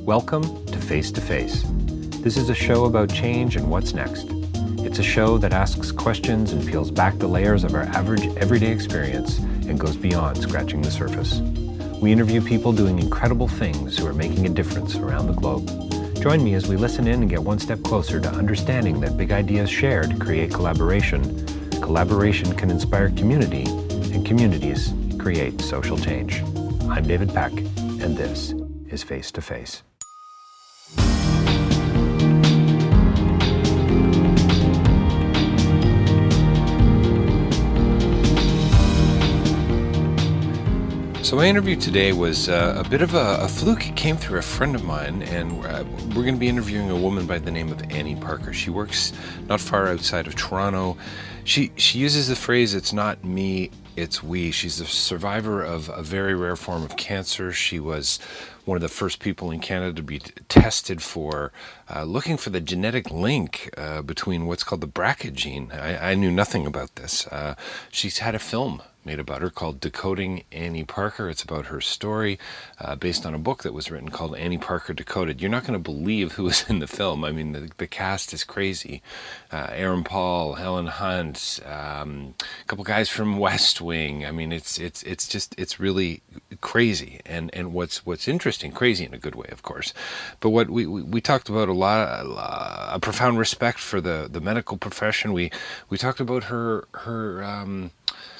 Welcome to Face to Face. This is a show about change and what's next. It's a show that asks questions and peels back the layers of our average everyday experience and goes beyond scratching the surface. We interview people doing incredible things who are making a difference around the globe. Join me as we listen in and get one step closer to understanding that big ideas shared create collaboration. Collaboration can inspire community, and communities create social change. I'm David Peck, and this is Face to Face. So my interview today was a bit of a fluke. It came through a friend of mine, and we're going to be interviewing a woman by the name of Annie Parker. She works not far outside of Toronto. She uses the phrase, "It's not me, it's we." She's a survivor of a very rare form of cancer. She was one of the first people in Canada to be tested for looking for the genetic link between what's called the BRCA gene. I knew nothing about this. She's had a film made about her called Decoding Annie Parker. It's about her story based on a book that was written called Annie Parker Decoded. You're not going to believe who was in the film. I mean, the cast is crazy. Aaron Paul, Helen Hunt, a couple guys from West Wing. I mean, it's really crazy. And what's interesting, crazy in a good way, of course. But what we talked about a profound respect for the medical profession. We talked about her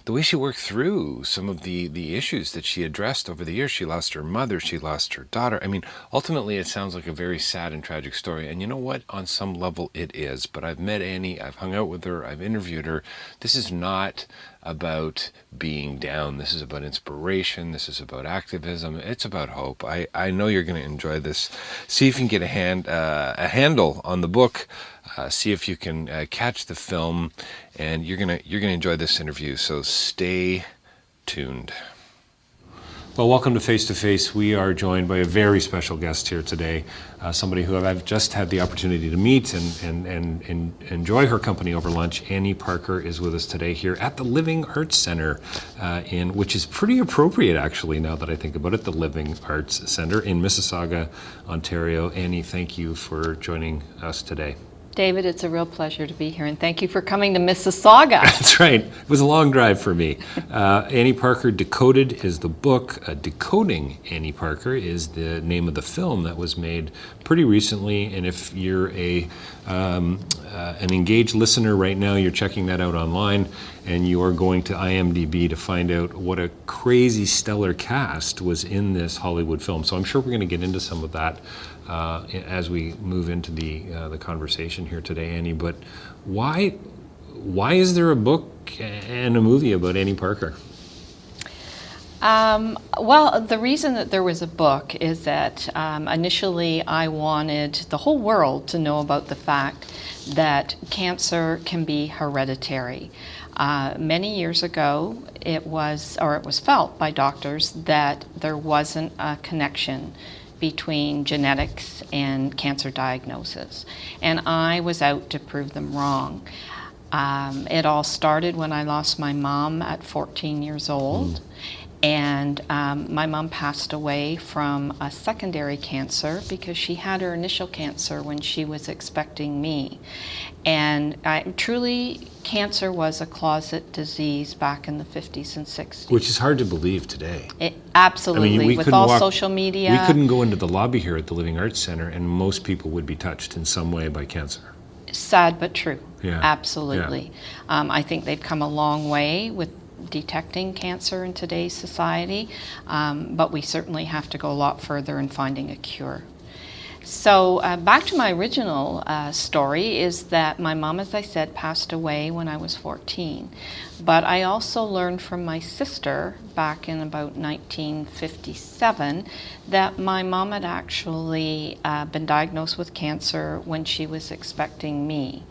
the way she worked through some of the issues that she addressed over the years. She lost her mother, she lost her daughter. I mean, ultimately it sounds like a very sad and tragic story. And you know what? On some level it is. But I've met Annie, I've hung out with her, I've interviewed her. This is not about being down. This is about inspiration. This is about activism. It's about hope. I know you're going to enjoy this. See if you can get a handle on the book. See if you can catch the film, and you're gonna enjoy this interview. So stay tuned. Well, welcome to Face to Face. We are joined by a very special guest here today, somebody who I've just had the opportunity to meet and enjoy her company over lunch. Annie Parker is with us today here at the Living Arts Center, which is pretty appropriate actually now that I think about it, the Living Arts Center in Mississauga, Ontario. Annie, thank you for joining us today. David, it's a real pleasure to be here, and thank you for coming to Mississauga. That's right. It was a long drive for me. Annie Parker Decoded is the book. Decoding Annie Parker is the name of the film that was made pretty recently. And if you're an engaged listener right now, you're checking that out online, and you are going to IMDb to find out what a crazy stellar cast was in this Hollywood film. So I'm sure we're going to get into some of that as we move into the conversation here today, Annie. But why is there a book and a movie about Annie Parker? Well, the reason that there was a book is that initially I wanted the whole world to know about the fact that cancer can be hereditary. Many years ago, it was felt by doctors that there wasn't a connection between genetics and cancer diagnosis, and I was out to prove them wrong. It all started when I lost my mom at 14 years old. And my mom passed away from a secondary cancer because she had her initial cancer when she was expecting me. And truly, cancer was a closet disease back in the 50s and 60s. Which is hard to believe today. Absolutely, I mean, with all social media. We couldn't go into the lobby here at the Living Arts Center and most people would be touched in some way by cancer. Sad but true. Yeah. Absolutely. Yeah. I think they've come a long way with detecting cancer in today's society, but we certainly have to go a lot further in finding a cure. So back to my original story is that my mom, as I said, passed away when I was 14. But I also learned from my sister back in about 1957 that my mom had actually been diagnosed with cancer when she was expecting me.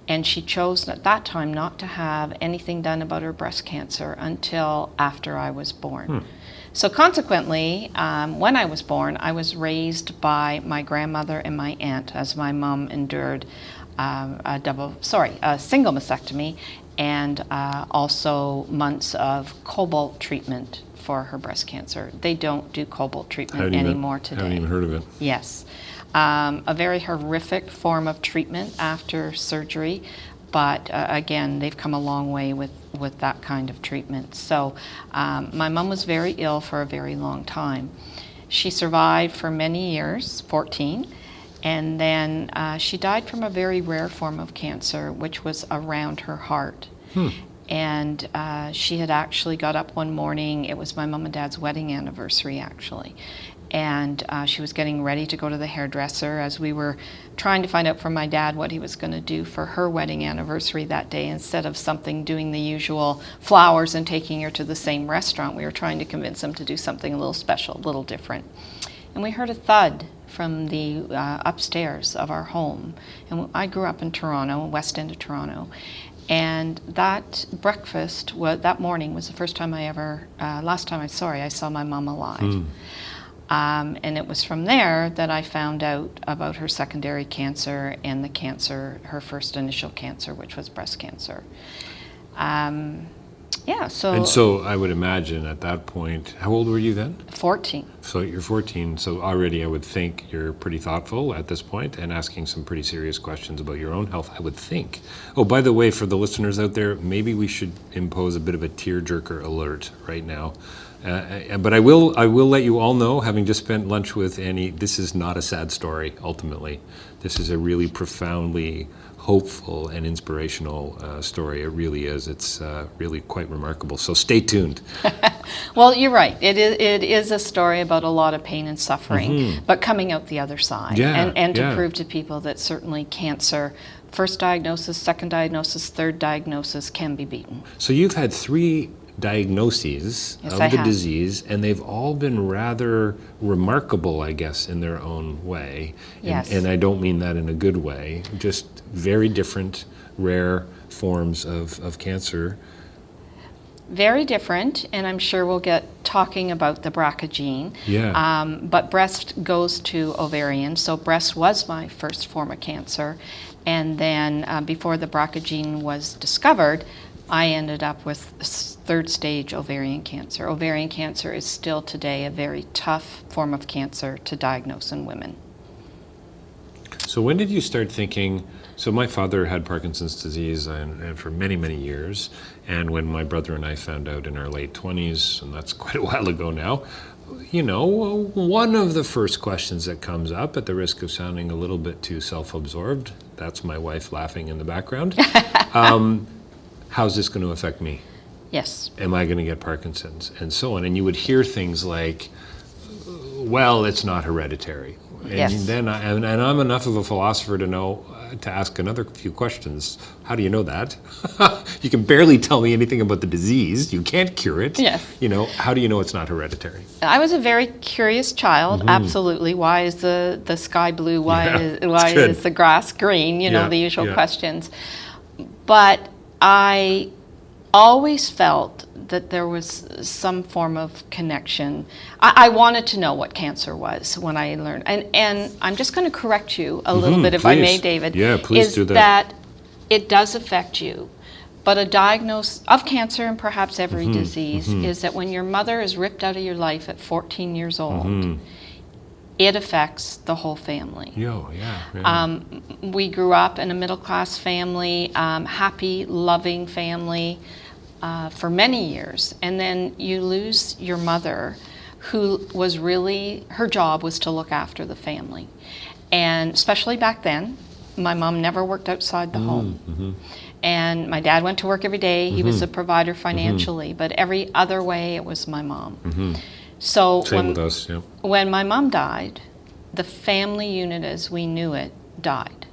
And she chose at that time not to have anything done about her breast cancer until after I was born. So consequently, when I was born, I was raised by my grandmother and my aunt as my mom endured a single mastectomy and also months of cobalt treatment for her breast cancer. They don't do cobalt treatment anymore today. I haven't even heard of it. Yes. A very horrific form of treatment after surgery, but again, they've come a long way with that kind of treatment. So my mom was very ill for a very long time. She survived for many years, 14, and then she died from a very rare form of cancer, which was around her heart. And she had actually got up one morning, it was my mom and dad's wedding anniversary actually, and she was getting ready to go to the hairdresser as we were trying to find out from my dad what he was going to do for her wedding anniversary that day. Instead of doing the usual flowers and taking her to the same restaurant, we were trying to convince him to do something a little special, a little different. And we heard a thud from the upstairs of our home. And I grew up in Toronto, west end of Toronto. And that breakfast, that morning, was the first time last time I saw my mom alive. And it was from there that I found out about her secondary cancer and the cancer, her first initial cancer, which was breast cancer. And so I would imagine at that point, how old were you then? 14. So you're 14, so already I would think you're pretty thoughtful at this point and asking some pretty serious questions about your own health, I would think. Oh, by the way, for the listeners out there, maybe we should impose a bit of a tearjerker alert right now. But I will let you all know, having just spent lunch with Annie, this is not a sad story, ultimately. This is a really profoundly hopeful and inspirational story. It really is. It's really quite remarkable. So stay tuned. Well, you're right. It is a story about a lot of pain and suffering, but coming out the other side. And to prove to people that certainly cancer, first diagnosis, second diagnosis, third diagnosis, can be beaten. So you've had 3 diagnoses of the disease, and they've all been rather remarkable, I guess, in their own way. Yes. And I don't mean that in a good way, just very different, rare forms of cancer. Very different, and I'm sure we'll get talking about the BRCA gene. Yeah. But breast goes to ovarian, so breast was my first form of cancer. And then before the BRCA gene was discovered, I ended up with third stage ovarian cancer. Ovarian cancer is still today a very tough form of cancer to diagnose in women. So when did you start thinking, so my father had Parkinson's disease and for many, many years, and when my brother and I found out in our late 20s, and that's quite a while ago now, you know, one of the first questions that comes up, at the risk of sounding a little bit too self-absorbed, that's my wife laughing in the background, how's this going to affect me? Yes. Am I going to get Parkinson's? And so on. And you would hear things like, well, it's not hereditary. And Yes. then and I'm enough of a philosopher to know, to ask another few questions. How do you know that? You can barely tell me anything about the disease. You can't cure it. Yes. You know, how do you know it's not hereditary? I was a very curious child, absolutely. Why is the sky blue? Why is the grass green? You know, the usual questions. But I always felt that there was some form of connection. I wanted to know what cancer was when I learned. And I'm just going to correct you a little bit, if I may, David. Yeah, please do that. That it does affect you. But a diagnosis of cancer, and perhaps every disease, is that when your mother is ripped out of your life at 14 years old, it affects the whole family. We grew up in a middle-class family, happy, loving family for many years. And then you lose your mother, who was really, her job was to look after the family. And especially back then, my mom never worked outside the home. And my dad went to work every day. He was a provider financially, but every other way it was my mom. So when my mom died, the family unit as we knew it died.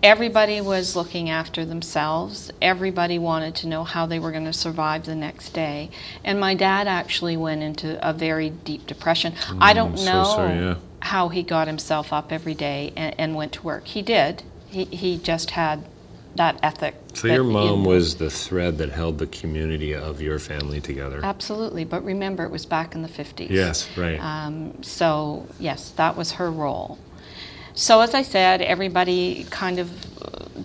Everybody was looking after themselves. Everybody wanted to know how they were going to survive the next day. And my dad actually went into a very deep depression. I don't know how he got himself up every day and went to work. He did. He just had that ethic. So your mom was the thread that held the community of your family together. Absolutely, but remember, it was back in the 50s. Yes, right. So yes, that was her role. So as I said, everybody kind of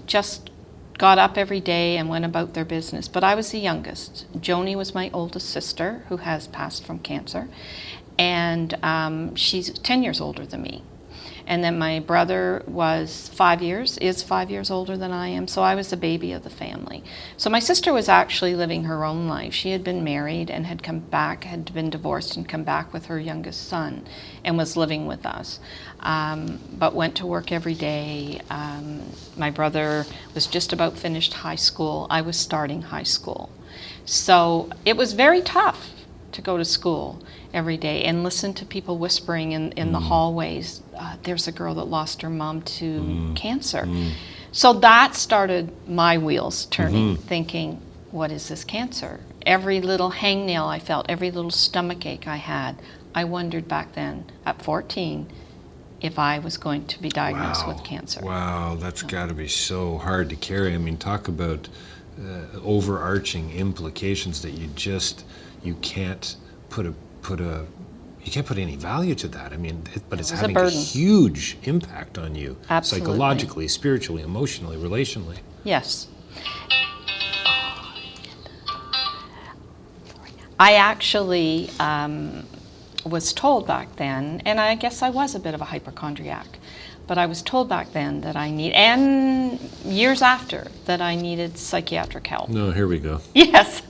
just got up every day and went about their business. But I was the youngest. Joni was my oldest sister, who has passed from cancer, and she's 10 years older than me. And then my brother is 5 years older than I am, so I was the baby of the family. So my sister was actually living her own life. She had been married and had come back, had been divorced and come back with her youngest son and was living with us, but went to work every day. My brother was just about finished high school. I was starting high school. So it was very tough to go to school every day and listen to people whispering in the hallways, there's a girl that lost her mom to cancer. So that started my wheels turning, thinking, what is this cancer? Every little hangnail I felt, every little stomach ache I had, I wondered back then at 14 if I was going to be diagnosed with cancer. Wow, that's got to be so hard to carry. I mean, talk about overarching implications that you can't put any value to that. I mean, but it's having a huge impact on you. Absolutely. Psychologically, spiritually, emotionally, relationally. Yes. I actually was told back then, and I guess I was a bit of a hypochondriac, but I was told back then that and years after, that I needed psychiatric help. No, here we go. Yes.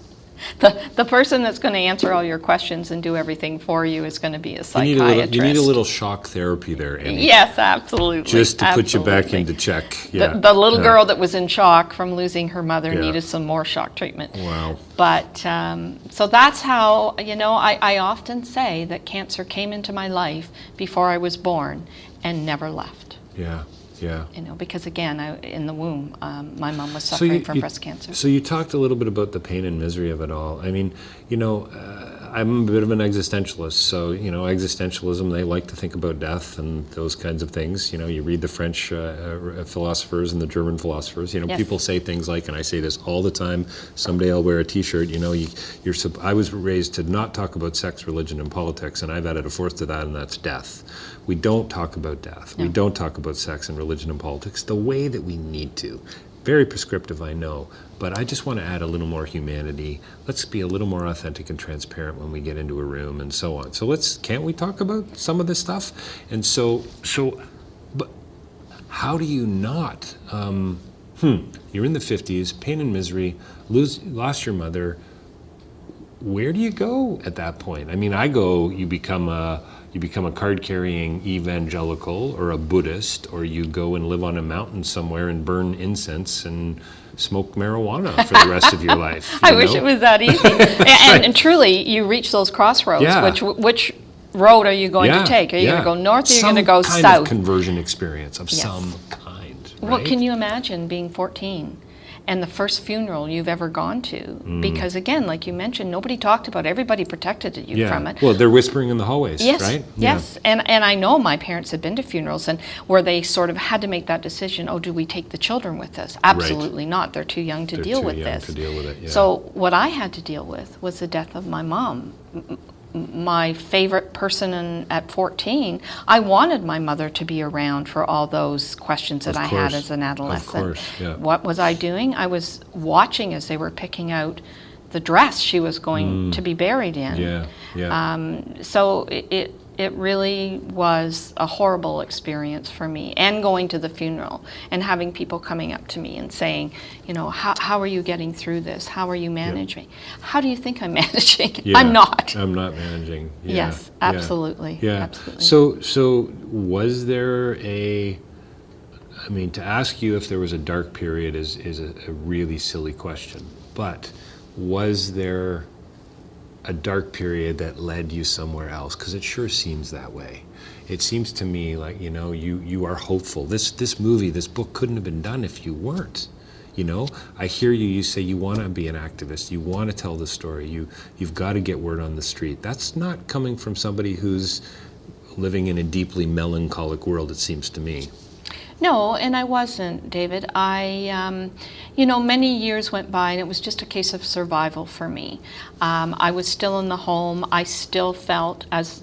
The person that's going to answer all your questions and do everything for you is going to be a psychiatrist. You need a little shock therapy there, Annie. Yes, absolutely. Just to put you back into check. Yeah. The little girl that was in shock from losing her mother needed some more shock treatment. Wow. But so that's how, I often say that cancer came into my life before I was born and never left. Yeah. Yeah. Because again, in the womb, my mom was suffering from breast cancer. So you talked a little bit about the pain and misery of it all. I mean, I'm a bit of an existentialist. So, existentialism, they like to think about death and those kinds of things. You read the French philosophers and the German philosophers. Yes. People say things like, and I say this all the time, someday I'll wear a T-shirt, I was raised to not talk about sex, religion, and politics, and I've added a fourth to that, and that's death. We don't talk about death. No. We don't talk about sex and religion and politics the way that we need to. Very prescriptive, I know, but I just want to add a little more humanity. Let's be a little more authentic and transparent when we get into a room and so on. So can't we talk about some of this stuff? And but how do you not? You're in the 50s, pain and misery, lost your mother. Where do you go at that point? I mean, you become a card-carrying evangelical or a Buddhist, or you go and live on a mountain somewhere and burn incense and smoke marijuana for the rest of your life. I wish it was that easy. And truly, you reach those crossroads. Yeah. Which road are you going to take? Are you going to go north, or are you going to go south? Some kind of conversion experience of some kind, right? Well, can you imagine being 14? And the first funeral you've ever gone to, because again, like you mentioned, nobody talked about it. Everybody protected you from it. Well, they're whispering in the hallways, yes, right? Yes, and I know my parents had been to funerals and where they sort of had to make that decision, do we take the children with us? Absolutely not. They're too young to deal with this. To deal with it, yeah. So what I had to deal with was the death of my mom. My favorite person at 14, I wanted my mother to be around for all those questions that I had as an adolescent. Of course, yeah. What was I doing? I was watching as they were picking out the dress she was going to be buried in. Yeah, yeah. So it really was a horrible experience for me, and going to the funeral and having people coming up to me and saying, how are you getting through this? How are you managing? Yeah. How do you think I'm managing? Yeah, I'm not. I'm not managing. Yeah, yes, absolutely. Yeah. Absolutely. So was there to ask you if there was a dark period is a really silly question, but was there a dark period that led you somewhere else? Because it sure seems that way. It seems to me like, you are hopeful. This book couldn't have been done if you weren't. I hear you say you want to be an activist, you want to tell the story, you've got to get word on the street. That's not coming from somebody who's living in a deeply melancholic world, it seems to me. No, and I wasn't, David. Many years went by and it was just a case of survival for me. I was still in the home. I still felt, as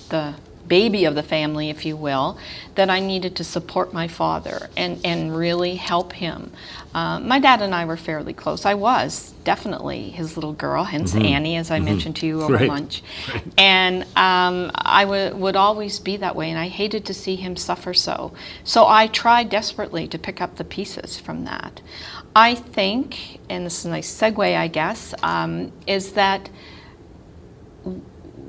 the baby of the family, if you will, that I needed to support my father and really help him. My dad and I were fairly close. I was definitely his little girl, hence Annie, as I mentioned to you over lunch. Right. And I would always be that way, and I hated to see him suffer so. So I tried desperately to pick up the pieces from that. I think, and this is a nice segue, I guess, is that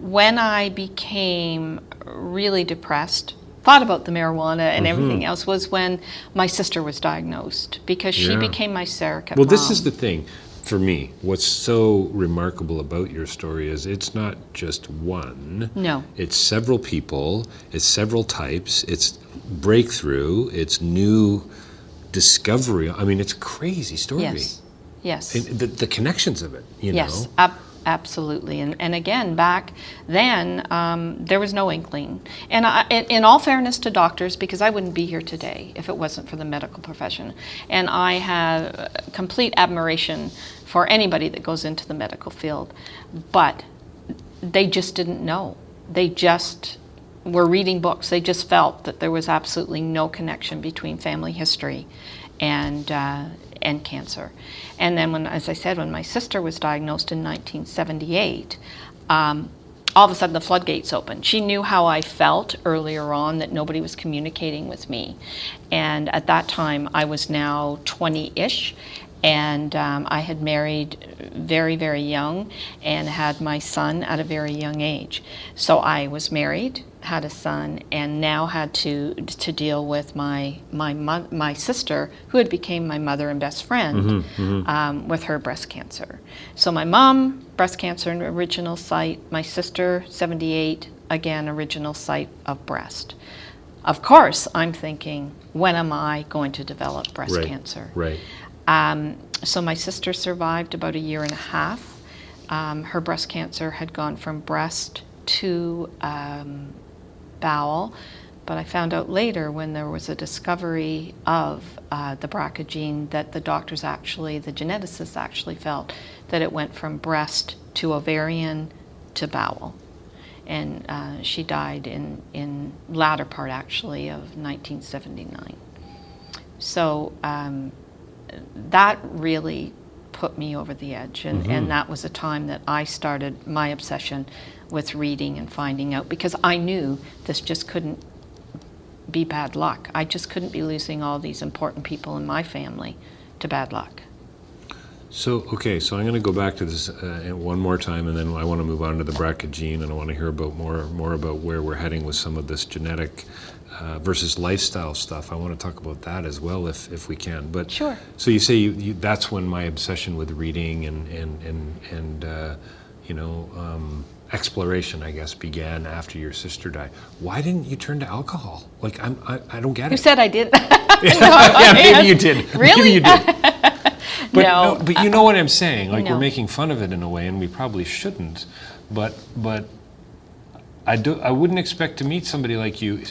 when I became really depressed, thought about the marijuana and everything else, was when my sister was diagnosed, because she became my surrogate mom. This is the thing for me. What's so remarkable about your story is it's not just one. No. It's several people, it's several types, it's breakthrough, it's new discovery. I mean, it's a crazy story. Yes. Yes. And the connections of it, you know. Yes, absolutely. And again, back then, there was no inkling. And in all fairness to doctors, because I wouldn't be here today if it wasn't for the medical profession. And I have complete admiration for anybody that goes into the medical field. But they just didn't know. They just were reading books. They just felt that there was absolutely no connection between family history and cancer. And then when, as I said, when my sister was diagnosed in 1978, all of a sudden the floodgates opened. She knew how I felt earlier on, that nobody was communicating with me. And at that time, I was now 20-ish, and I had married very, very young and had my son at a very young age. So I was married, had a son, and now had to deal with my sister, who had became my mother and best friend, with her breast cancer. So my mom, breast cancer, an original site. My sister, 78, again, original site of breast. Of course, I'm thinking, when am I going to develop breast cancer? Right. So my sister survived about a year and a half. Her breast cancer had gone from breast to bowel, but I found out later, when there was a discovery of the BRCA gene, that the doctors actually, the geneticists actually felt that it went from breast to ovarian to bowel. And she died in latter part, actually, of 1979. So that really put me over the edge, and that was a time that I started my obsession with reading and finding out, because I knew this just couldn't be bad luck. I just couldn't be losing all these important people in my family to bad luck. So, okay, so I'm going to go back to this one more time, and then I want to move on to the BRCA gene, and I want to hear about more about where we're heading with some of this genetic versus lifestyle stuff. I want to talk about that as well, if we can. But sure. So you say that's when my obsession with reading and exploration, I guess, began after your sister died. Why didn't you turn to alcohol? Like, I don't get it. Who said I did? Yeah, maybe you did. Really? Maybe you did. But no. But you know what I'm saying. Like, No. we're making fun of it in a way, and we probably shouldn't. But I wouldn't expect to meet somebody like you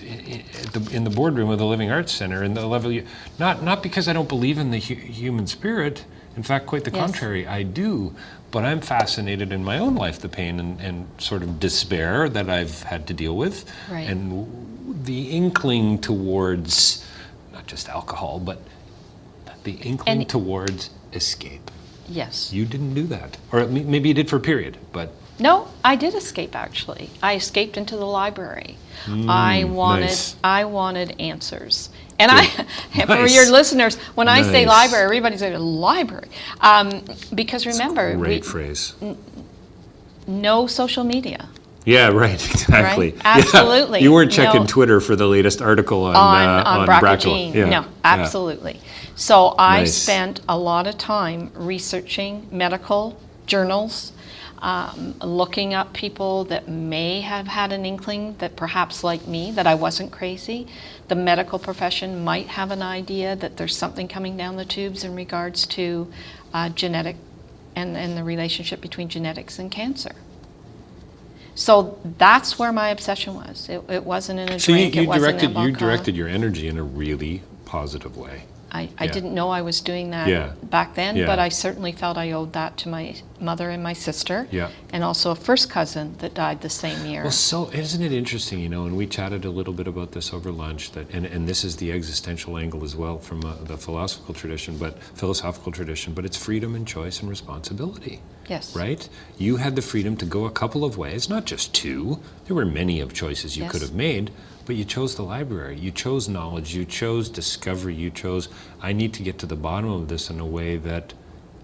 in the boardroom of the Living Arts Center, and the level you, not because I don't believe in the human spirit. In fact, quite the contrary, I do. But I'm fascinated in my own life, the pain and sort of despair that I've had to deal with, Right. and the inkling towards not just alcohol, but the inkling towards escape. Yes. You didn't do that, or maybe you did for a period, but. No, I did escape, actually. I escaped into the library. I wanted answers. And for your listeners, when I say library, everybody says library. Because remember, Great phrase. No social media. Yeah, right, exactly. Right? Absolutely. Yeah. You weren't checking Twitter for the latest article on BRCA gene. Yeah. No, absolutely. So I spent a lot of time researching medical journals, looking up people that may have had an inkling that perhaps, like me, that I wasn't crazy. The medical profession might have an idea that there's something coming down the tubes in regards to genetic and the relationship between genetics and cancer. So that's where my obsession was. It wasn't in a drink. It wasn't in alcohol. You directed your energy in a really positive way. I didn't know I was doing that back then, but I certainly felt I owed that to my mother and my sister, Yeah. and also a first cousin that died the same year. Well, so isn't it interesting, and we chatted a little bit about this over lunch, and this is the existential angle as well from the philosophical tradition, but it's freedom and choice and responsibility. Yes. Right? You had the freedom to go a couple of ways, not just two. There were many of choices you could have made, but you chose the library. You chose knowledge. You chose discovery. You chose, I need to get to the bottom of this in a way that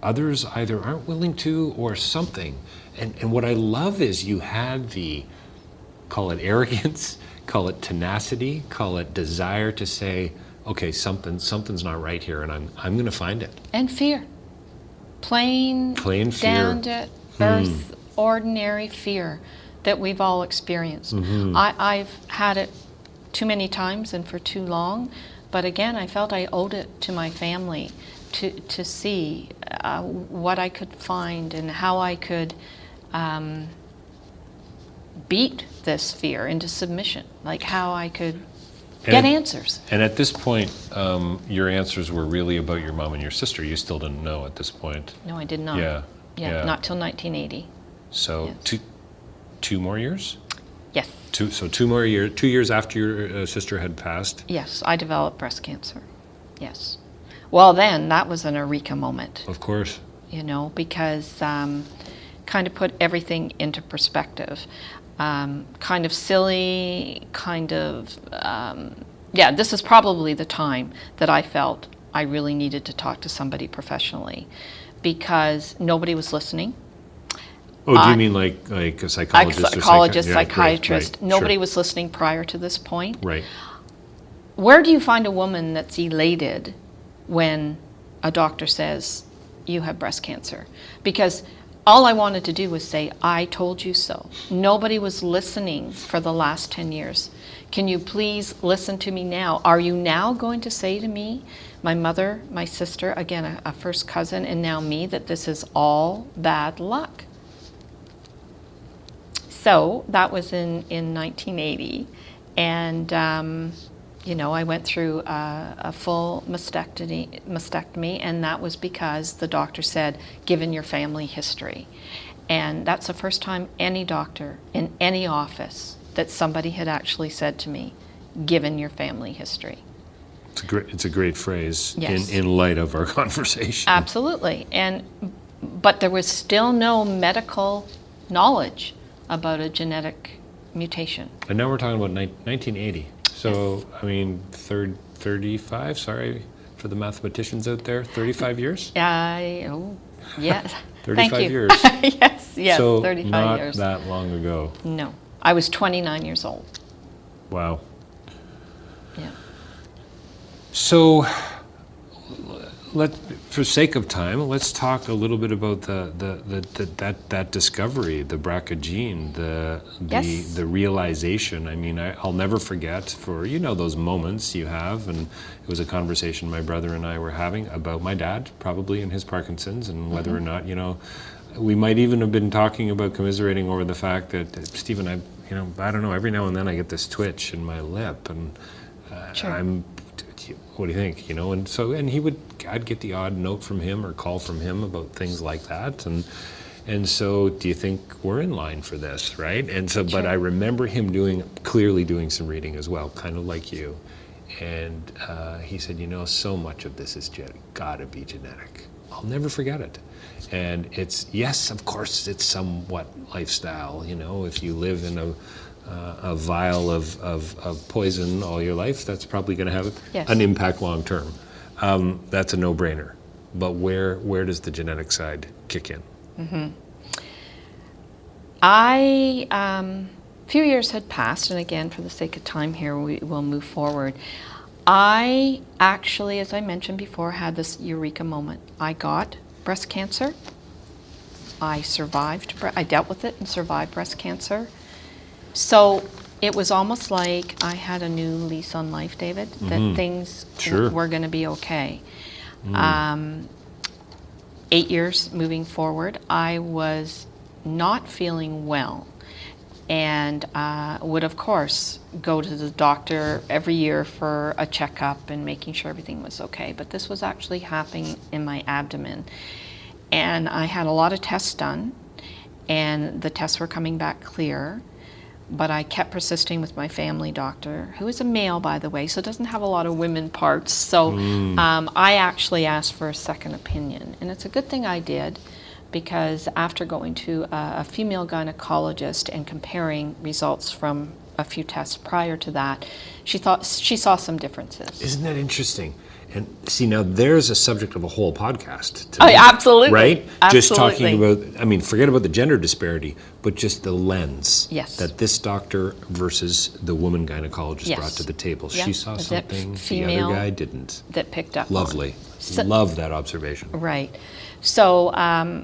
others either aren't willing to or something. And what I love is you had the, call it arrogance, call it tenacity, call it desire to say, okay, something's not right here, and I'm going to find it. And fear. Plain fear. Down to earth, ordinary fear that we've all experienced. I've had it too many times and for too long, but again, I felt I owed it to my family to see what I could find and how I could beat this fear into submission, like how I could get answers. And at this point, your answers were really about your mom and your sister. You still didn't know at this point. No, I did not. Yeah. Not till 1980. So two more years? Yes. 2 more years. 2 years after your sister had passed. Yes, I developed breast cancer. Yes. Well, then that was an eureka moment. Of course. Because kind of put everything into perspective. Kind of silly, this is probably the time that I felt I really needed to talk to somebody professionally because nobody was listening. Oh, do you mean like a psychologist? Psychiatrist. Right. Nobody was listening prior to this point. Right. Where do you find a woman that's elated when a doctor says you have breast cancer? Because all I wanted to do was say, I told you so. Nobody was listening for the last 10 years. Can you please listen to me now? Are you now going to say to me, my mother, my sister, again, a first cousin, and now me, that this is all bad luck? So that was in 1980. And, I went through a full mastectomy, and that was because the doctor said, given your family history. And that's the first time any doctor in any office that somebody had actually said to me, given your family history. It's a great phrase. Yes. in light of our conversation. Absolutely. But there was still no medical knowledge about a genetic mutation. And now we're talking about 1980. So, yes. I mean, 35, sorry for the mathematicians out there, 35 years? Yes. 35 Thank you. years. yes, so 35 years. So not that long ago. No. I was 29 years old. Wow. Yeah. So, for sake of time, let's talk a little bit about that discovery, the BRCA gene, the realization. I mean, I'll never forget for those moments you have, and it was a conversation my brother and I were having about my dad, probably in his Parkinson's, and whether or not we might even have been talking about commiserating over the fact that Stephen, I don't know, every now and then I get this twitch in my lip, and sure. What do you think? And I'd get the odd note from him or call from him about things like that, and so do you think we're in line for this, right? And so, sure. But I remember him clearly doing some reading as well, kind of like you, and he said, so much of this is gotta be genetic. I'll never forget it. And yes, of course, it's somewhat lifestyle. If you live in a vial of poison all your life, that's probably going to have an impact long term. That's a no-brainer. But where does the genetic side kick in? Mm-hmm. A few years had passed, and again, for the sake of time here, we will move forward. I actually, as I mentioned before, had this eureka moment. I got breast cancer. I survived. I dealt with it and survived breast cancer. So it was almost like I had a new lease on life, David, that things were going to be okay. 8 years moving forward, I was not feeling well, and would, of course, go to the doctor every year for a checkup and making sure everything was okay. But this was actually happening in my abdomen. And I had a lot of tests done, and the tests were coming back clear. But I kept persisting with my family doctor, who is a male, by the way, so doesn't have a lot of women parts. So I actually asked for a second opinion. And it's a good thing I did, because after going to a female gynecologist and comparing results from a few tests prior to that, she saw some differences. Isn't that interesting? And see, now there's a subject of a whole podcast. Oh, yeah, absolutely. Right? Absolutely. Just talking about, I mean, forget about the gender disparity, but just the lens that this doctor versus the woman gynecologist brought to the table. Yeah. She saw something the other guy didn't. That picked up. Lovely. Love that observation. Right. So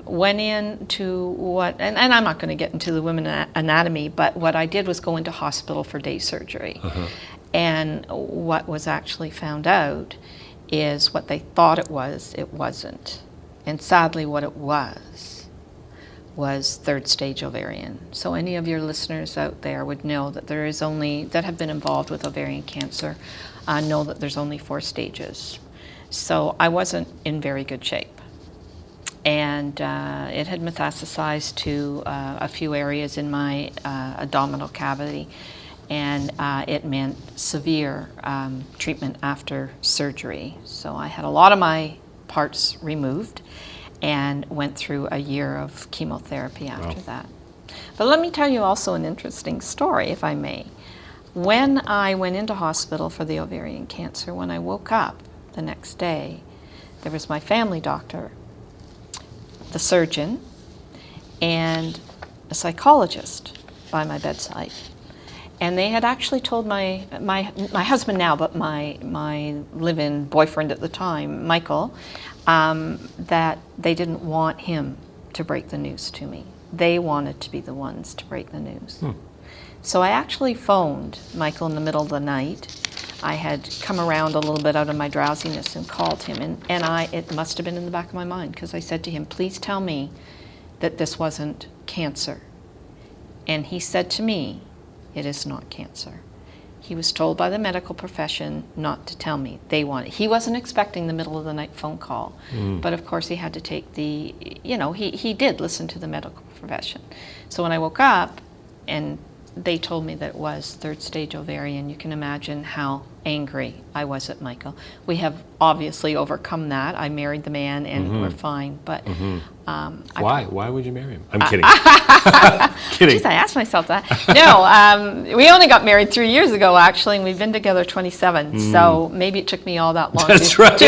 went into what, and I'm not going to get into the women anatomy, but what I did was go into hospital for day surgery. And what was actually found out is what they thought it wasn't. And sadly what it was third stage ovarian. So any of your listeners out there would know that that have been involved with ovarian cancer, know that there's only 4 stages. So I wasn't in very good shape. And it had metastasized to a few areas in my abdominal cavity. And it meant severe treatment after surgery. So I had a lot of my parts removed and went through a year of chemotherapy after that. But let me tell you also an interesting story, if I may. When I went into hospital for the ovarian cancer, when I woke up the next day, there was my family doctor, the surgeon, and a psychologist by my bedside. And they had actually told my husband now, but my live-in boyfriend at the time, Michael, that they didn't want him to break the news to me. They wanted to be the ones to break the news. So I actually phoned Michael in the middle of the night. I had come around a little bit out of my drowsiness and called him. And it must have been in the back of my mind, because I said to him, please tell me that this wasn't cancer. And he said to me, it is not cancer. He was told by the medical profession not to tell me. He wasn't expecting the middle of the night phone call, but of course he had to take he did listen to the medical profession. So when I woke up and they told me that it was third stage ovarian, you can imagine how angry I was at Michael. We have obviously overcome that. I married the man and we're fine, but Why would you marry him? I'm kidding. Kidding. Jeez, I asked myself that. No, we only got married 3 years ago, actually, and we've been together 27. So maybe it took me all that long to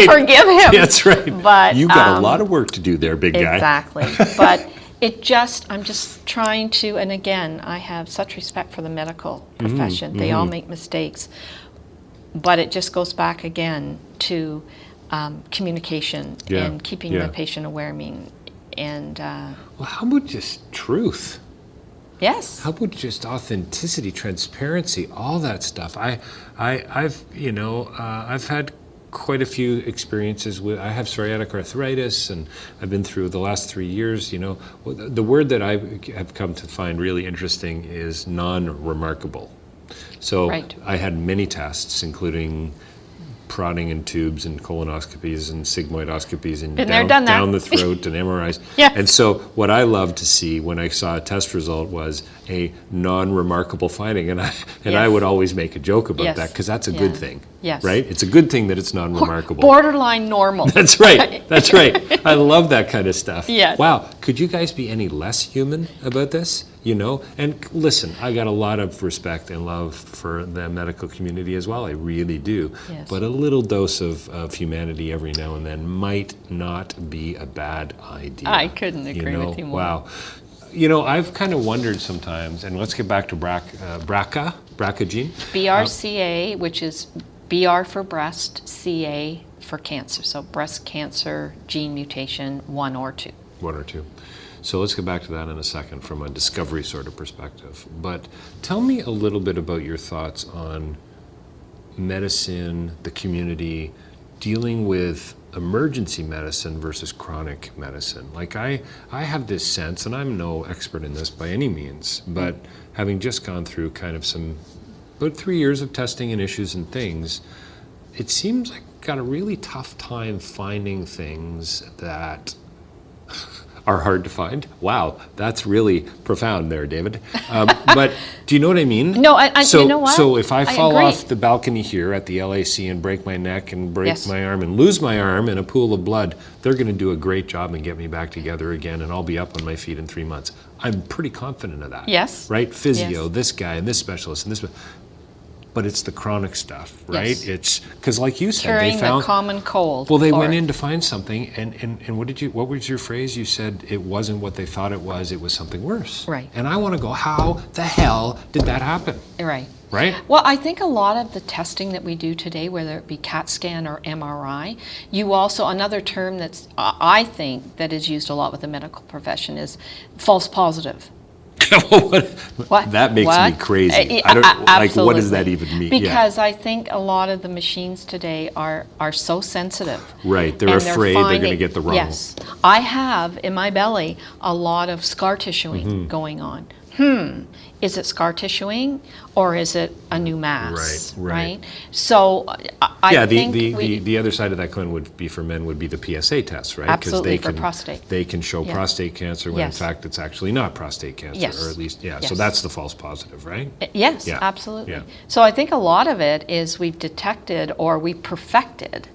forgive him. That's right. But you've got a lot of work to do there, big guy. Exactly. But I'm just trying to, and again, I have such respect for the medical profession. They all make mistakes. But it just goes back again to communication and keeping the patient aware. Well, how about just truth? Yes. How about just authenticity, transparency, all that stuff? I've had quite a few experiences with. I have psoriatic arthritis, and I've been through the last 3 years. The word that I have come to find really interesting is non-remarkable. So I had many tests, including prodding in tubes and colonoscopies and sigmoidoscopies and down the throat and MRIs. And so what I loved to see when I saw a test result was a non-remarkable finding. And I would always make a joke about that, because that's a good thing. Right? It's a good thing that it's non-remarkable. Borderline normal. That's right. That's right. I love that kind of stuff. Yes. Wow. Could you guys be any less human about this? And listen, I got a lot of respect and love for the medical community as well. I really do. Yes. But a little dose of humanity every now and then might not be a bad idea. I couldn't agree with you more. Wow. I've kind of wondered sometimes, and let's get back to BRCA gene. BRCA, which is BR for breast, CA for cancer. So breast cancer gene mutation 1 or 2. 1 or 2. So let's get back to that in a second from a discovery sort of perspective. But tell me a little bit about your thoughts on medicine, the community, dealing with emergency medicine versus chronic medicine. Like I have this sense, and I'm no expert in this by any means, but having just gone through kind of about 3 years of testing and issues and things, it seems like I've got a really tough time finding things that are hard to find. Wow, that's really profound there, David. But do you know what I mean? No, so, you know what? So if I fall agree. off the balcony here at the LAC and break my neck and break Yes. my arm and lose my arm in a pool of blood, they're going to do a great job and get me back together again, and I'll be up on my feet in 3 months. I'm pretty confident of that. Yes. Right? Physio, Yes. this guy and this specialist and this. But it's the chronic stuff, right? Yes. It's because, like you said, Curing they found the common cold. well, they or- went in to find something, and what was your phrase? You said it wasn't what they thought it was something worse. Right. And I want to go, how the hell did that happen? Right. Right? Well, I think a lot of the testing that we do today, whether it be CAT scan or MRI, you also, another term that's, I think, that is used a lot with the medical profession is false positive. What? That makes me crazy. I don't like. What does that even mean? Because I think a lot of the machines today are so sensitive. Right. They're and afraid they're going to get the wrong. Yes. I have in my belly a lot of scar tissuing going on. Is it scar tissuing or is it a new mass? Right. So I think the other side of that coin would be for men would be the PSA tests, right? Absolutely, they for prostate. They can show prostate cancer when in fact it's actually not prostate cancer, Yes. or at least, Yes. So that's the false positive, right? Yes, Yeah. absolutely. Yeah. So I think a lot of it is we've detected or we perfected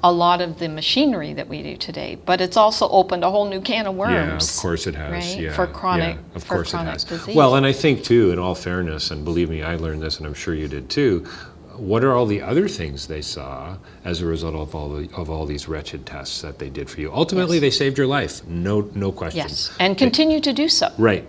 a lot of the machinery that we do today, but it's also opened a whole new can of worms. Yeah, of course it has. Right? Yeah, For chronic, yeah, of for course chronic it has. disease. Well, and I think too, in all fairness, and believe me, I learned this, and I'm sure you did too. What are all the other things they saw as a result of all these wretched tests that they did for you? Ultimately, Yes. they saved your life, no question. Yes, and continue to do so. Right.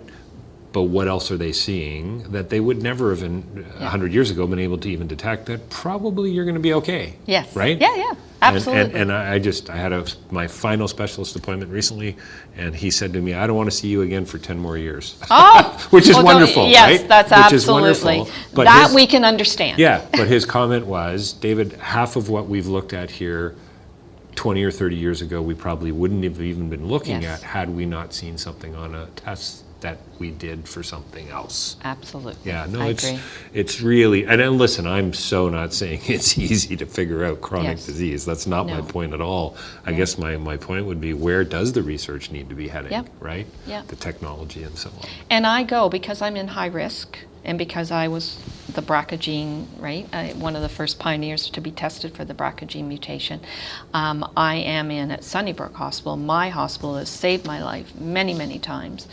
But what else are they seeing that they would never have, 100 years ago, been able to even detect that probably you're going to be okay? Yes. Right? Yeah, absolutely. And I had my final specialist appointment recently, and he said to me, I don't want to see you again for 10 more years. Oh! Which is well, wonderful, yes, right? that's Which absolutely. is wonderful. But that we can understand. Yeah, but his comment was, David, half of what we've looked at here 20 or 30 years ago, we probably wouldn't have even been looking Yes. at had we not seen something on a test that we did for something else. Absolutely. Yeah, no, I it's agree. it's really, and then listen, I'm so not saying it's easy to figure out chronic Yes. disease. That's not my No. point at all. I guess my point would be, where does the research need to be heading, Yep. right? Yep. The technology and so on. And I go because I'm in high risk and because I was the BRCA gene, right? One of the first pioneers to be tested for the BRCA gene mutation. I am in at Sunnybrook Hospital. My hospital has saved my life many, many times.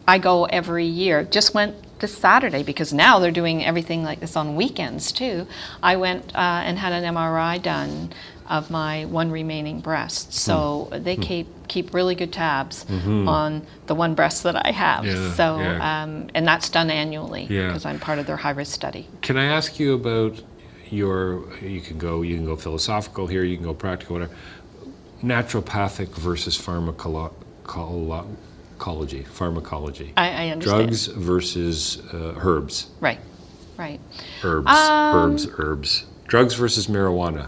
I go every year. Just went this Saturday because now they're doing everything like this on weekends too. I went and had an MRI done of my one remaining breast. So they keep really good tabs on the one breast that I have. Yeah, so yeah. and that's done annually Yeah. because I'm part of their high risk study. Can I ask you about you can go philosophical here, you can go practical, whatever. Naturopathic versus pharmacology. I understand. Drugs versus herbs. Right. Herbs. Drugs versus marijuana.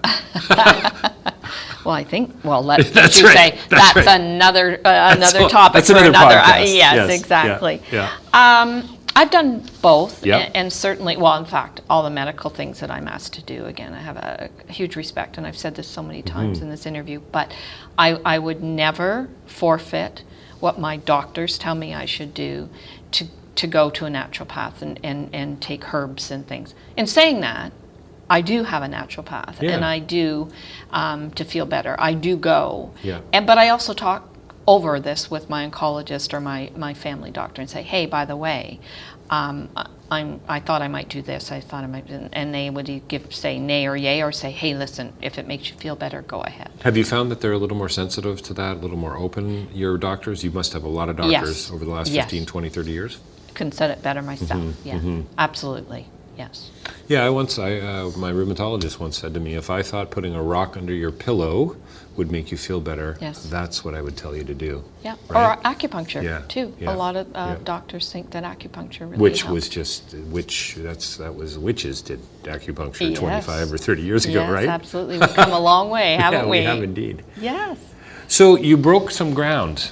Well, I think, let That's you right. say That's right. another That's topic that's for another another. podcast. Yes, Yes. exactly. Yeah. I've done both, Yep. and certainly, well, in fact, all the medical things that I'm asked to do, again, I have a huge respect, and I've said this so many times in this interview, but I would never forfeit what my doctors tell me I should do to go to a naturopath and take herbs and things. In saying that, I do have a naturopath, Yeah. and I do, to feel better, I do go. Yeah. But I also talk over this with my oncologist or my family doctor and say, hey, by the way, I thought I might do this, I thought I might, and they would say nay or yay, or say, hey, listen, if it makes you feel better, go ahead. Have you found that they're a little more sensitive to that, a little more open, your doctors? You must have a lot of doctors Yes. over the last Yes. 15, 20, 30 years. Couldn't said it better myself. Absolutely. Yes. Yeah, my rheumatologist once said to me, if I thought putting a rock under your pillow would make you feel better, Yes. that's what I would tell you to do. Yeah. Right? Or acupuncture Yeah, too. yeah, A lot of yeah. doctors think that acupuncture really Which helps. was just, that was witches did acupuncture Yes. 25 or 30 years ago, yes, right? absolutely. We've come a long way, haven't Yeah, we? we have indeed. Yes. So you broke some ground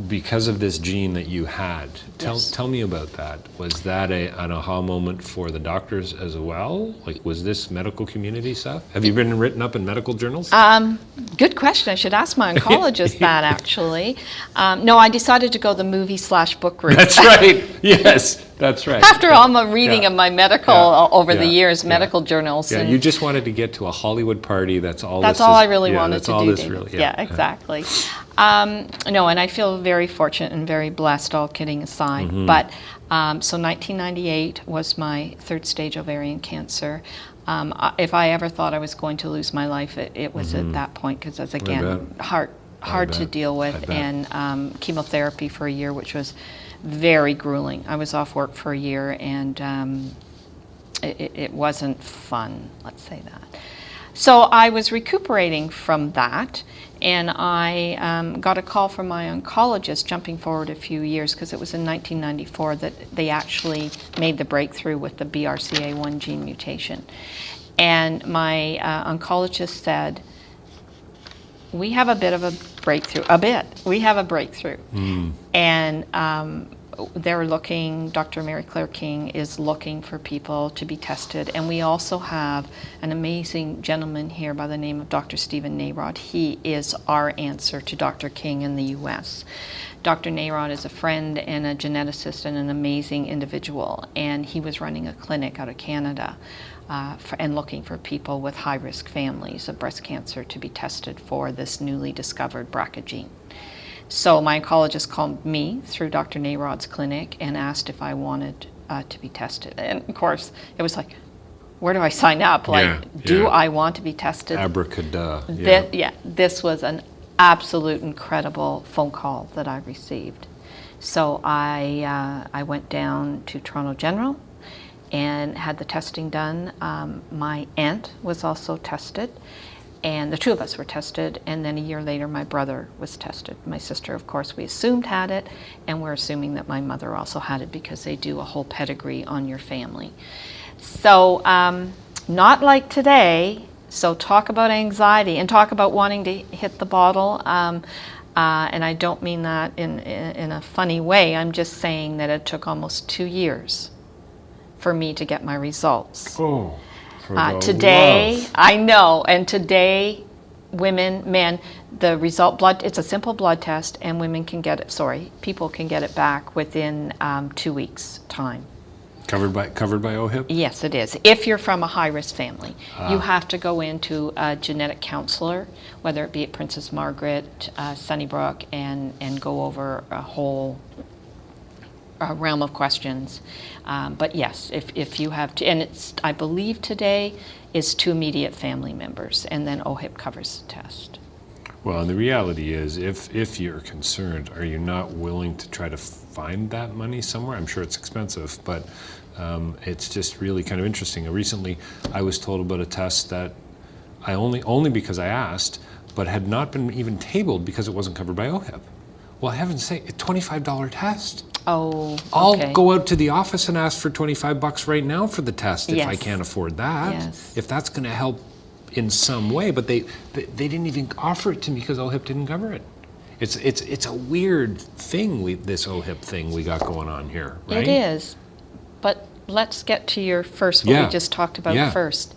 because of this gene that you had. Yes. Tell me about that. Was that an aha moment for the doctors as well? Like, was this medical community stuff? Have you been written up in medical journals? Good question. I should ask my oncologist that, actually. No, I decided to go the movie/book route. That's right. Yes, that's right. After all my reading of my medical over the years, yeah. medical journals. Yeah, and you just wanted to get to a Hollywood party. That's all I really wanted that's to all do. this really, yeah, exactly. No, and I feel very fortunate and very blessed, all kidding aside. But so 1998 was my third stage ovarian cancer. If I ever thought I was going to lose my life, it was at that point, because it's, again, hard to deal with, and chemotherapy for a year, which was very grueling. I was off work for a year, and it wasn't fun, let's say that. So I was recuperating from that, and I got a call from my oncologist, jumping forward a few years, because it was in 1994 that they actually made the breakthrough with the BRCA1 gene mutation. And my oncologist said, we have a bit of a breakthrough, we have a breakthrough. And they're looking, Dr. Mary Claire King is looking for people to be tested. And we also have an amazing gentleman here by the name of Dr. Stephen Narod. He is our answer to Dr. King in the US. Dr. Narod is a friend and a geneticist and an amazing individual. And he was running a clinic out of Canada and looking for people with high-risk families of breast cancer to be tested for this newly discovered BRCA gene. So my oncologist called me through Dr. Narod's clinic and asked if I wanted to be tested. And of course, it was like, where do I sign up? Like, do I want to be tested? Abracadabra. This was an absolute incredible phone call that I received. So I went down to Toronto General and had the testing done. My aunt was also tested, and the two of us were tested, and then a year later my brother was tested. My sister, of course, we assumed had it, and we're assuming that my mother also had it, because they do a whole pedigree on your family. So not like today. So talk about anxiety and talk about wanting to hit the bottle. And I don't mean that in a funny way. I'm just saying that it took almost 2 years for me to get my results. Oh, today, love. I know, and today, women, men, the result, it's a simple blood test, and women can get it, people can get it back within 2 weeks' time. Covered by OHIP? Yes, it is. If you're from a high-risk family, you have to go into a genetic counselor, whether it be at Princess Margaret, Sunnybrook, and go over a whole realm of questions. But yes, if you have to, and it's, I believe today, is 2 immediate family members, and then OHIP covers the test. Well, and the reality is, if you're concerned, are you not willing to try to find that money somewhere? I'm sure it's expensive, but it's just really kind of interesting. Recently, I was told about a test that I only because I asked, but had not been even tabled because it wasn't covered by OHIP. Well, heaven's sake, a $25 test. Oh, okay. I'll go out to the office and ask for $25 right now for the test if I Yes. can't afford that. Yes. If that's going to help in some way, but they didn't even offer it to me because OHIP didn't cover it. It's a weird thing, this OHIP thing we got going on here, right? It is, but let's get to your first, what we just talked about first.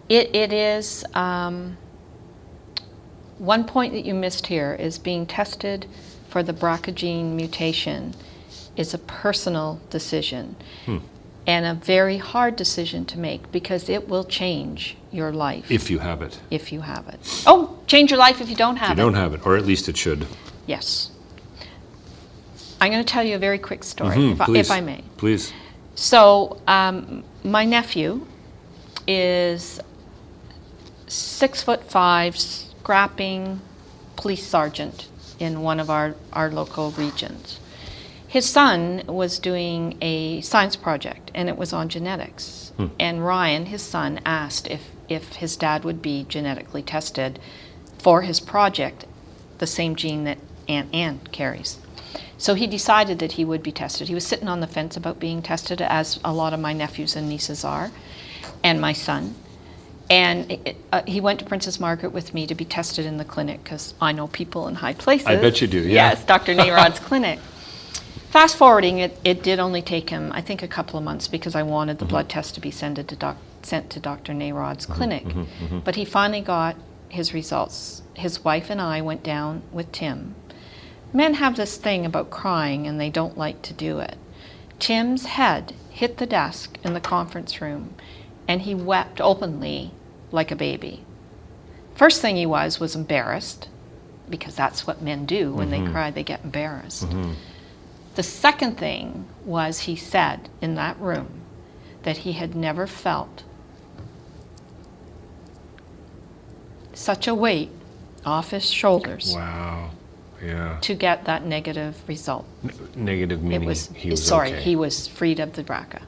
It is, one point that you missed here is being tested for the BRCA gene mutation is a personal decision. And a very hard decision to make, because it will change your life. If you have it. If you have it. Oh, change your life if you don't have it. If you don't have it, or at least it should. Yes. I'm going to tell you a very quick story, if I may. Please. So, my nephew is 6'5", scrapping police sergeant in one of our local regions. His son was doing a science project, and it was on genetics. And Ryan, his son, asked if his dad would be genetically tested for his project, the same gene that Aunt Ann carries. So he decided that he would be tested. He was sitting on the fence about being tested, as a lot of my nephews and nieces are, and my son. And he went to Princess Margaret with me to be tested in the clinic because I know people in high places. I bet you do, yeah. Yes, Dr. Narod's clinic. Fast forwarding, it did only take him, I think, a couple of months because I wanted the blood test to be sent to Dr. Narod's clinic. But he finally got his results. His wife and I went down with Tim. Men have this thing about crying and they don't like to do it. Tim's head hit the desk in the conference room and he wept openly like a baby. First thing he was embarrassed, because that's what men do when they cry, they get embarrassed. The second thing was he said in that room that he had never felt such a weight off his shoulders. Wow. Yeah. To get that negative result. Negative meaning he was okay. He was freed of the BRCA.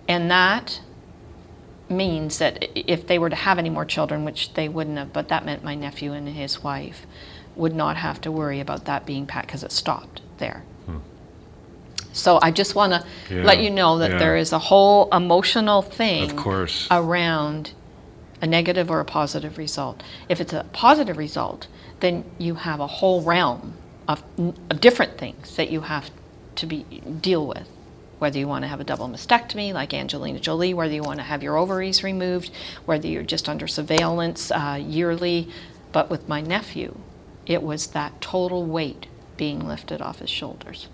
And that means that if they were to have any more children, which they wouldn't have, but that meant my nephew and his wife would not have to worry about that being packed because it stopped there. So I just want to let you know that there is a whole emotional thing around a negative or a positive result. If it's a positive result, then you have a whole realm of different things that you have to deal with. Whether you want to have a double mastectomy like Angelina Jolie, whether you want to have your ovaries removed, whether you're just under surveillance yearly. But with my nephew, it was that total weight being lifted off his shoulders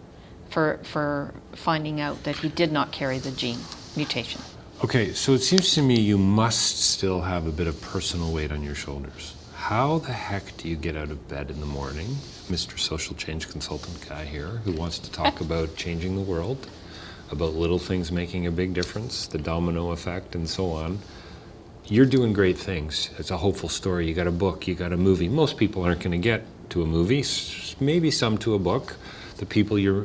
for finding out that he did not carry the gene mutation. Okay, so it seems to me you must still have a bit of personal weight on your shoulders. How the heck do you get out of bed in the morning, Mr. Social Change Consultant guy here, who wants to talk about changing the world, about little things making a big difference, the domino effect, and so on? You're doing great things. It's a hopeful story. You got a book, you got a movie. Most people aren't going to get to a movie, maybe some to a book. The people you're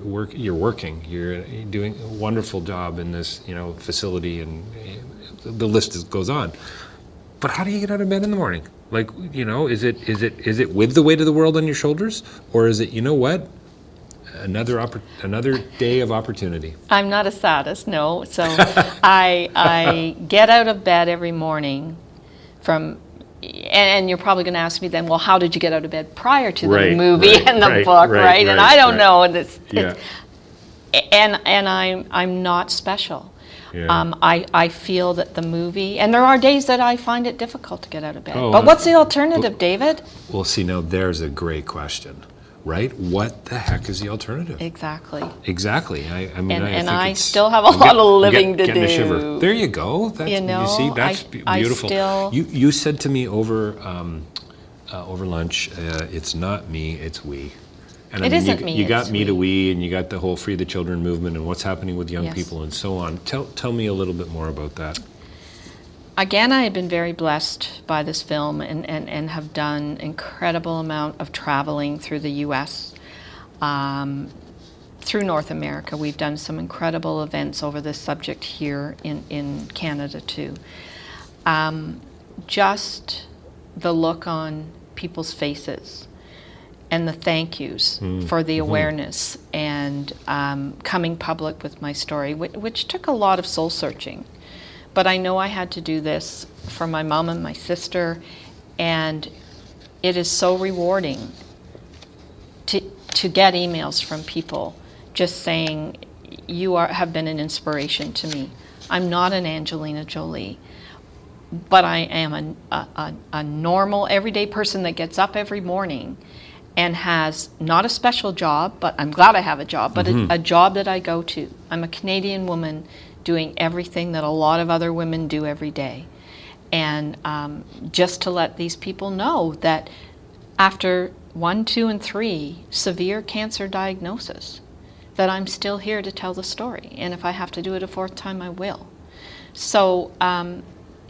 working, you're doing a wonderful job in this, facility, and the list goes on. But how do you get out of bed in the morning? Like, is it with the weight of the world on your shoulders, or is it, another day of opportunity? I'm not a sadist, no. So I get out of bed every morning and you're probably going to ask me then, well, how did you get out of bed prior to the movie and the book, right? And I don't know. And I'm not special. Yeah. I feel that the movie, and there are days that I find it difficult to get out of bed. But what's the alternative, David? Well, see, now there's a great question, right? What the heck is the alternative? Exactly. I still have a lot of living to do. A shiver. There you go. You see, that's beautiful. You said to me over lunch, it's not me, it's we. And it isn't me. You got me to we, and you got the whole Free the Children movement and what's happening with young people and so on. Tell me a little bit more about that. Again, I have been very blessed by this film and have done incredible amount of traveling through the U.S., through North America. We've done some incredible events over this subject here in Canada too. Just the look on people's faces and the thank yous for the awareness and coming public with my story, which took a lot of soul searching. But I know I had to do this for my mom and my sister, and it is so rewarding to get emails from people just saying, you have been an inspiration to me. I'm not an Angelina Jolie, but I am a normal, everyday person that gets up every morning and has not a special job, but I'm glad I have a job, but a job that I go to. I'm a Canadian woman doing everything that a lot of other women do every day. And just to let these people know that after 1, 2, and 3 severe cancer diagnosis, that I'm still here to tell the story. And if I have to do it a 4th time, I will. So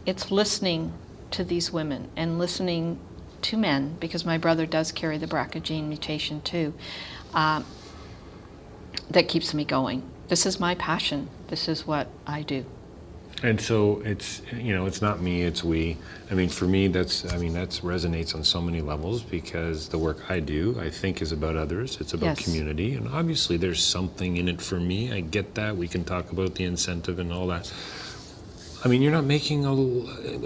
it's listening to these women and listening to men, because my brother does carry the BRCA gene mutation too, that keeps me going. This is my passion. This is what I do. And so it's not me, it's we. I mean, for me, that resonates on so many levels, because the work I do, I think, is about others. It's about community, and obviously there's something in it for me. I get that. We can talk about the incentive and all that. I mean, you're not making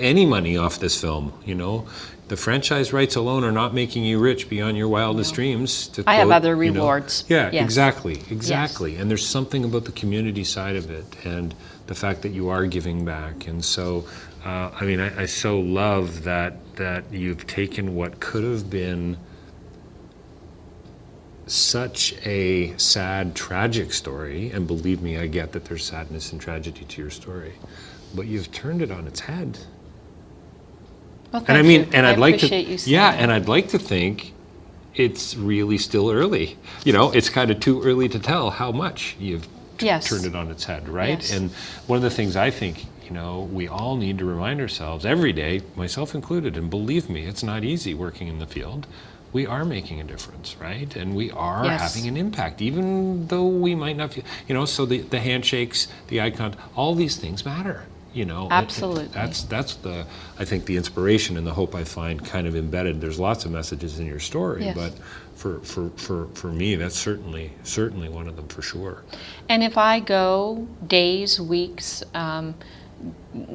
any money off this film, you know. The franchise rights alone are not making you rich beyond your wildest dreams. I have other rewards. Yeah, yes. exactly. Yes. And there's something about the community side of it and the fact that you are giving back. And so, I mean, I so love that you've taken what could have been such a sad, tragic story, and believe me, I get that there's sadness and tragedy to your story, but you've turned it on its head. Well, And I mean, you. and I'd like to, appreciate you saying yeah, that. and I'd like to think it's really still early. You know, it's kind of too early to tell how much you've Yes. turned it on its head, right? Yes. And one of the things I think, you know, we all need to remind ourselves every day, myself included, and believe me, it's not easy working in the field. We are making a difference, right? And we are Yes. having an impact, even though we might not feel, you know, so the handshakes, the eye contact, all these things matter. You know, Absolutely. that's the, I think, the inspiration and the hope I find kind of embedded. There's lots of messages in your story, Yes. but for me, that's certainly one of them for sure. And if I go days, weeks,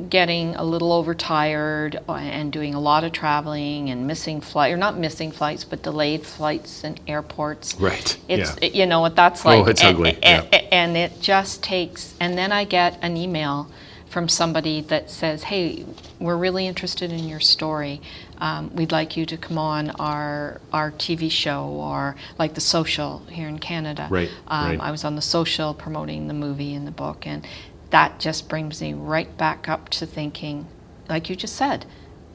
getting a little overtired and doing a lot of traveling and missing or not missing flights, but delayed flights in airports. Right. It's, yeah. you know what that's like. Oh, it's ugly. Yeah. And it just takes, and then I get an email from somebody that says, hey, we're really interested in your story. We'd like you to come on our TV show, or like The Social here in Canada. Right, right. I was on The Social promoting the movie and the book, and that just brings me right back up to thinking, like you just said,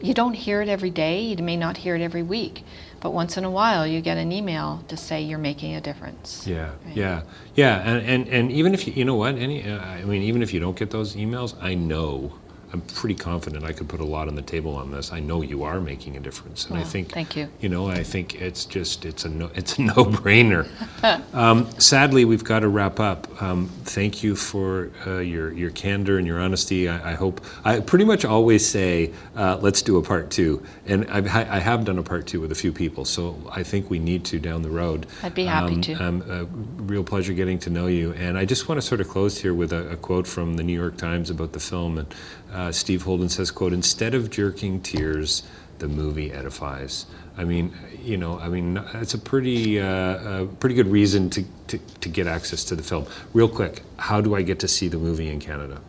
you don't hear it every day, you may not hear it every week, but once in a while you get an email to say you're making a difference. Yeah, Right? yeah, and even if you know what, I mean, even if you don't get those emails, I'm pretty confident I could put a lot on the table on this. I know you are making a difference, and I Well, think, thank you. You know, I think it's a no-brainer. Sadly, we've got to wrap up. Thank you for your candor and your honesty. I hope I pretty much always say, let's do a part 2, and I have done a part 2 with a few people, so I think we need to down the road. I'd be happy to. A real pleasure getting to know you, and I just want to sort of close here with a quote from the New York Times about the film, and Steve Holden says, quote, "Instead of jerking tears, the movie edifies." I mean, you know, that's a pretty good reason to get access to the film. Real quick, how do I get to see the movie in Canada?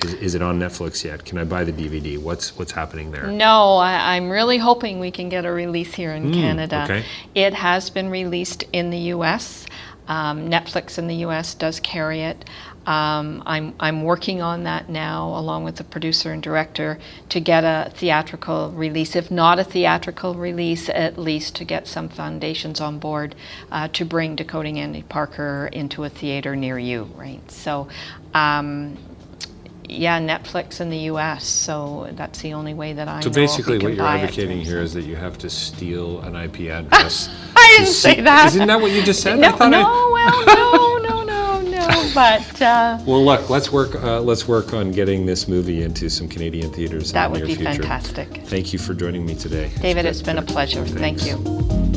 Is it on Netflix yet? Can I buy the DVD? What's happening there? No, I'm really hoping we can get a release here in Canada. Okay. It has been released in the U.S. Netflix in the U.S. does carry it. I'm working on that now, along with the producer and director, to get a theatrical release. If not a theatrical release, at least to get some foundations on board to bring Decoding Annie Parker into a theater near you, right? So, yeah, Netflix in the U.S., so that's the only way that I know. So basically if we what can you're buy it. advocating here is that you have to steal an IP address. I didn't say that. Isn't that what you just said? No, but Well, look, let's work on getting this movie into some Canadian theaters that in the would near be future. fantastic. Thank you for joining me today. David, it's been a pleasure. Thank Thanks. you.